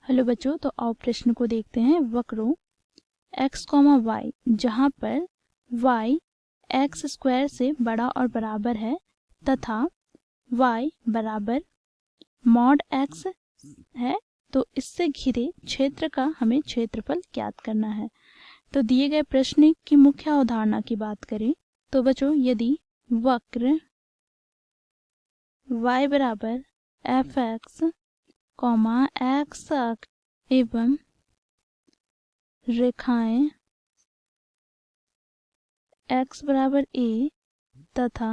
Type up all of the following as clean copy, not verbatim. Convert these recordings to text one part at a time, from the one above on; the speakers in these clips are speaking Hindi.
हेलो बच्चों, तो आओ प्रश्न को देखते हैं। वक्रों x, y जहाँ पर y x स्क्वायर से बड़ा और बराबर है तथा y बराबर मॉड x है, तो इससे घिरे क्षेत्र का हमें क्षेत्रफल ज्ञात करना है। तो दिए गए प्रश्न की मुख्य अवधारणा की बात करें तो बच्चों, यदि वक्र y बराबर fx, x अक्ष एवं रेखाएं x बराबर a तथा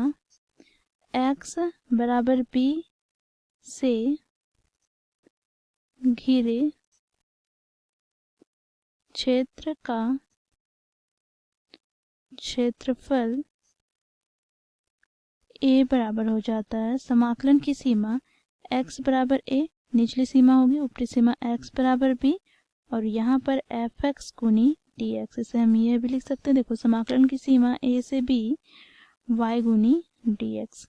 x बराबर b से घिरे क्षेत्र का क्षेत्रफल a बराबर हो जाता है। समाकलन की सीमा x बराबर a, निचली सीमा होगी, ऊपरी सीमा x बराबर b और यहाँ पर fx गुनी dx। इसे हम यह भी लिख सकते हैं, देखो समाकलन की सीमा a से b y गुनी dx।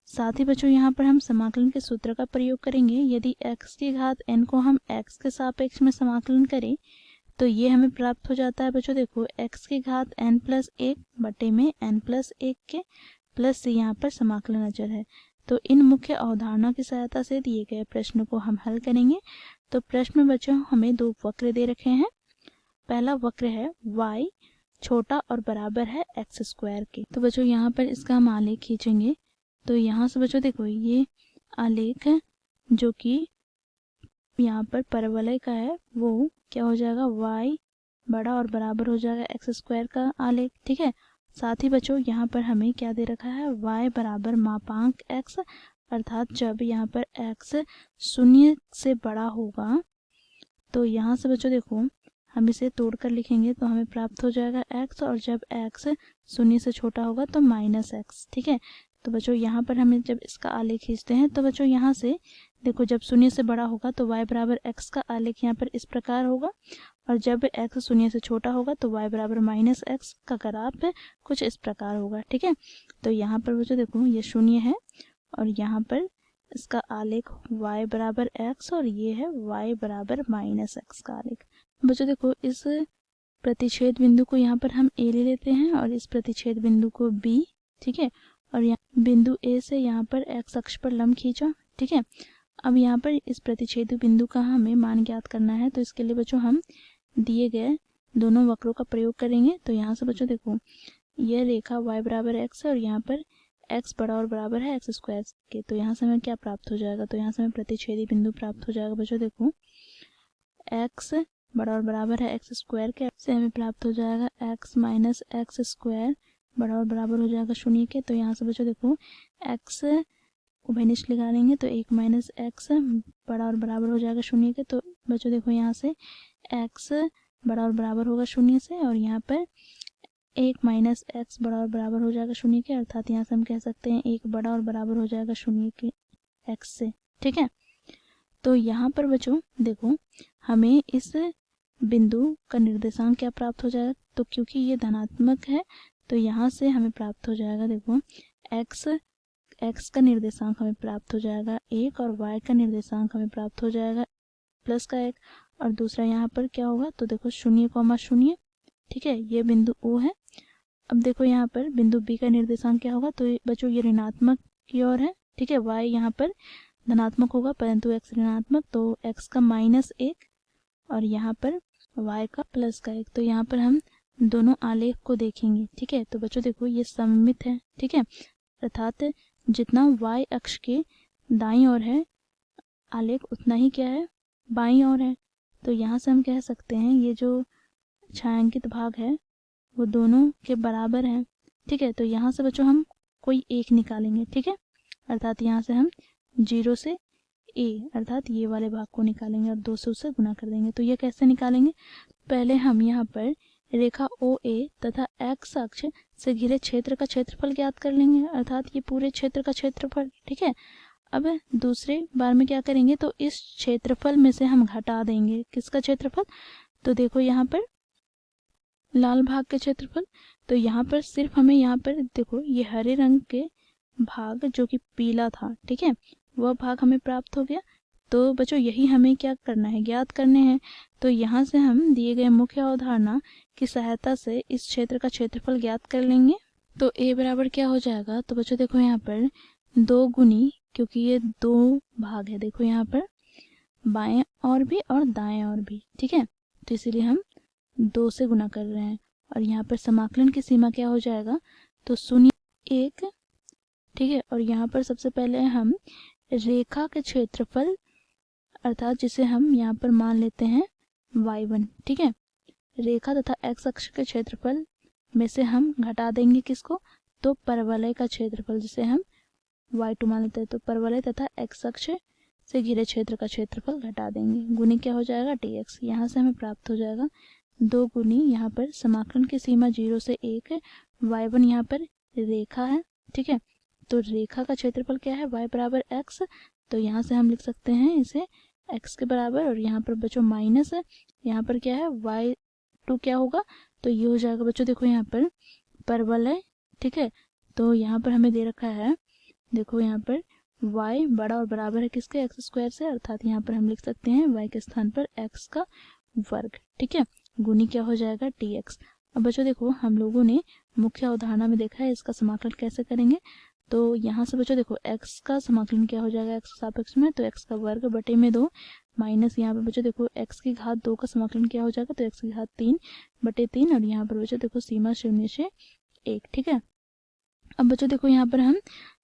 साथ ही बच्चों यहाँ पर हम समाकलन के सूत्र का प्रयोग करेंगे। यदि x की घात n को हम x के सापेक्ष में समाकलन करें तो ये हमें प्राप्त हो जाता है। बच्चों देखो, x की घात n प्लस 1 बटे में n प्लस 1 के प्लस यहाँ पर समाकलन अचर है। तो इन मुख्य अवधारणा की सहायता से दिए गए प्रश्न को हम हल करेंगे। तो प्रश्न में बच्चों हमें दो वक्र दे रखे हैं। पहला वक्र है y छोटा और बराबर है x स्क्वायर के। तो बच्चों यहाँ पर इसका हम आलेख खींचेंगे। तो यहाँ से बच्चों देखो, ये आलेख है जो कि यहाँ पर परवलय का है, वो क्या हो जाएगा, y बड़ा और बराबर हो जाएगा x स्क्वायर का आलेख। ठीक है। साथ ही बच्चों यहाँ पर हमें क्या दे रखा है, y बराबर मापांक x, अर्थात जब यहाँ पर x 0 से बड़ा होगा तो यहाँ से बच्चों देखो हम इसे तोड़कर लिखेंगे तो हमें प्राप्त हो जाएगा x, और जब x 0 से छोटा होगा तो -x। ठीक है। तो बच्चों यहाँ पर हमें जब इसका आलेख खींचते हैं तो बच्चों यहाँ से देखो, जब 0 से बड़ा होगा तो y बराबर x का आलेख यहाँ पर इस प्रकार होगा, और जब x 0 से छोटा होगा तो y बराबर -x का ग्राफ कुछ इस प्रकार होगा। ठीक है। तो यहाँ पर बच्चों देखो, ये 0 है और यहाँ पर इसका आलेख y बराबर x और ये है y बराबर -x का आलेख। बच्चों देखो, इस प्रतिच्छेद बिंदु को यहाँ पर हम a ले लेते हैं और इस प्रतिच्छेद बिंदु को b। ठीक है। और यहाँ बिंदु a से यहाँ पर x अक्ष पर लंब खींचा। ठीक है। अब यहाँ पर इस प्रतिच्छेद बिंदु का हमें मान ज्ञात करना है। तो इसके लिए बच्चों हम दिए गए दोनों वक्रों का प्रयोग करेंगे। तो यहाँ से बच्चों देखो, यह रेखा y बराबर x है और यहाँ पर x बड़ा और बराबर है x स्क्वायर के। तो यहाँ से हमें क्या प्राप्त हो जाएगा, तो यहाँ से हमें प्रतिच्छेदी बिंदु प्राप्त हो जाएगा। बच्चों देखो, x बड़ा और बराबर है x स्क्वायर के, से हमें प्राप्त हो जाएगा x माइनस एक्स स्क्वायर बड़ा और बराबर हो जाएगा 0 के। तो यहाँ से बच्चों देखो, x उभयनिष्ठ निकालेंगे तो 1 माइनस एक्स बड़ा और बराबर हो जाएगा 0 के। तो बच्चों देखो, यहाँ से x बड़ा और बराबर होगा 0 से, और यहाँ पर 1 माइनस एक्स बड़ा और बराबर हो जाएगा 0 के, अर्थात यहाँ से हम कह सकते हैं 1 बड़ा और बराबर हो जाएगा 0 के x से। ठीक है। तो यहाँ पर बच्चों देखो, हमें इस बिंदु का निर्देशांक क्या प्राप्त हो जाएगा, तो क्योंकि ये धनात्मक है तो यहाँ से हमें प्राप्त हो जाएगा, देखो x का निर्देशांक हमें प्राप्त हो जाएगा 1 और y का निर्देशांक हमें प्राप्त हो जाएगा प्लस का 1, और दूसरा यहाँ पर क्या होगा, तो देखो 0,0। ठीक है। ये बिंदु O है। अब देखो यहाँ पर बिंदु B का निर्देशांक क्या होगा, तो बच्चों ये ऋणात्मक की ओर है। ठीक है। y यहाँ पर धनात्मक होगा परंतु x ऋणात्मक, तो x का -1 और यहाँ पर y का प्लस का 1। तो यहाँ पर हम दोनों आलेख को देखेंगे। ठीक है। तो बच्चों देखो, ये सममित है। ठीक है। अर्थात जितना y अक्ष के दाईं ओर है आलेख, उतना ही क्या है, बाईं ओर है। तो यहाँ से हम कह सकते हैं ये जो छायांकित भाग है वो दोनों के बराबर है। ठीक है। तो यहाँ से बच्चों हम कोई एक निकालेंगे। ठीक है। अर्थात यहाँ से हम 0 से a अर्थात ये वाले भाग को निकालेंगे और 2 से उसे गुना कर देंगे। तो ये कैसे निकालेंगे, पहले हम यहाँ पर रेखा OA तथा x अक्ष से घिरे क्षेत्र का क्षेत्रफल ज्ञात कर लेंगे, अर्थात ये पूरे क्षेत्र का क्षेत्रफल। ठीक है। अब दूसरे बार में क्या करेंगे, तो इस क्षेत्रफल में से हम घटा देंगे किसका क्षेत्रफल, तो देखो यहाँ पर लाल भाग के क्षेत्रफल। तो यहाँ पर सिर्फ हमें यहाँ पर देखो, ये हरे रंग के भाग जो कि पीला था, ठीक है, वह भाग हमें प्राप्त हो गया। तो बच्चों यही हमें क्या करना है, ज्ञात करने हैं। तो यहाँ से हम दिए गए मुख्य अवधारणा की सहायता से इस क्षेत्र का क्षेत्रफल ज्ञात कर लेंगे। तो a बराबर क्या हो जाएगा, तो बच्चों देखो यहाँ पर 2 गुनी, क्योंकि ये 2 भाग है, देखो यहाँ पर बाएं और भी और दाएं और भी, ठीक है, तो इसीलिए हम 2 से गुना कर रहे हैं। और यहाँ पर समाकलन की सीमा क्या हो जाएगा, तो 0 1, ठीक है। और यहाँ पर सबसे पहले हम रेखा के क्षेत्रफल अर्थात जिसे हम यहाँ पर मान लेते हैं y1, ठीक है, रेखा तथा x अक्ष के क्षेत्रफल में से हम घटा देंगे किसको, तो परवलय का क्षेत्रफल, जिसे हम y2 मान लेते हैं। तो परवलय तथा x अक्ष से घिरे क्षेत्र का क्षेत्रफल घटा देंगे, गुनी क्या हो जाएगा dx। यहाँ से हमें प्राप्त हो जाएगा 2 गुनी, यहाँ पर समाकलन की सीमा 0 से 1 है, y1 यहाँ पर रेखा है, ठीक है, तो रेखा का क्षेत्रफल क्या है, y बराबर x। तो यहाँ से हम लिख सकते हैं इसे x के बराबर, और यहाँ पर बच्चों माइनस है, यहाँ पर क्या है y2 क्या होगा, तो ये हो जाएगा बच्चों देखो यहाँ पर परवलय, ठीक है। तो यहाँ पर हमें दे रखा है, देखो यहाँ पर y बड़ा और बराबर है किसके, एक्स स्क्वायर से, अर्थात यहाँ पर हम लिख सकते हैं y के स्थान पर x का वर्ग, ठीक है, गुनी क्या हो जाएगा dx। अब बच्चों देखो हम लोगों ने मुख्य अवधारणा में देखा है इसका समाकलन कैसे करेंगे। तो यहाँ से बच्चों देखो x का समाकलन क्या हो जाएगा x के सापेक्ष में, तो x का वर्ग बटे में 2 माइनस यहाँ पर बच्चों देखो x की घात 2 का समाकलन क्या हो जाएगा, तो x की घात 3 बटे 3, और यहाँ पर बच्चों देखो सीमा 0 से 1, ठीक है। अब बच्चों देखो यहाँ पर हम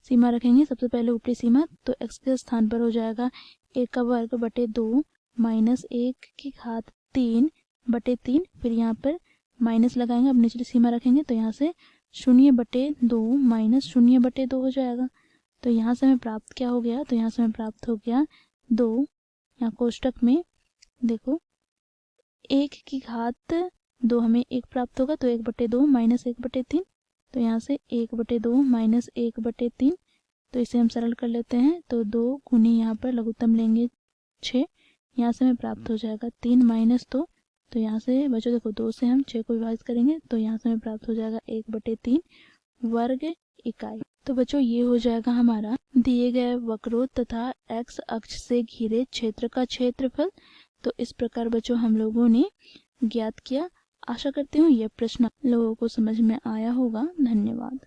सीमा रखेंगे, सबसे पहले ऊपरी सीमा, तो x के स्थान पर हो जाएगा 1 का वर्ग बटे 2 माइनस 1 की घात 3 बटे 3, फिर यहाँ पर माइनस लगाएंगे, अब निचली सीमा रखेंगे, तो यहाँ से 0 बटे 2 माइनस 0 बटे 2 हो जाएगा। तो यहाँ से हमें प्राप्त क्या हो गया, तो यहाँ से हमें प्राप्त हो गया 2, यहाँ कोष्टक में देखो 1 की घात 2 हमें 1 प्राप्त होगा, तो 1 बटे 2 माइनस 1 बटे 3, तो यहाँ से 1 बटे 2 माइनस 1 बटे 3, तो इसे हम सरल कर लेते हैं, तो 2 गुनी यहाँ पर लघुत्तम लेंगे 6, यहाँ से हमें प्राप्त हो जाएगा 3 माइनस 2, तो यहाँ से बच्चों देखो 2 से हम 6 को विभाजित करेंगे, तो यहाँ से हमें प्राप्त हो जाएगा 1 बटे 3 वर्ग इकाई। तो बच्चों ये हो जाएगा हमारा दिए गए वक्रों तथा x अक्ष से घिरे क्षेत्र का क्षेत्रफल। तो इस प्रकार बच्चों हम लोगों ने ज्ञात किया। आशा करती हूँ यह प्रश्न लोगों को समझ में आया होगा। धन्यवाद।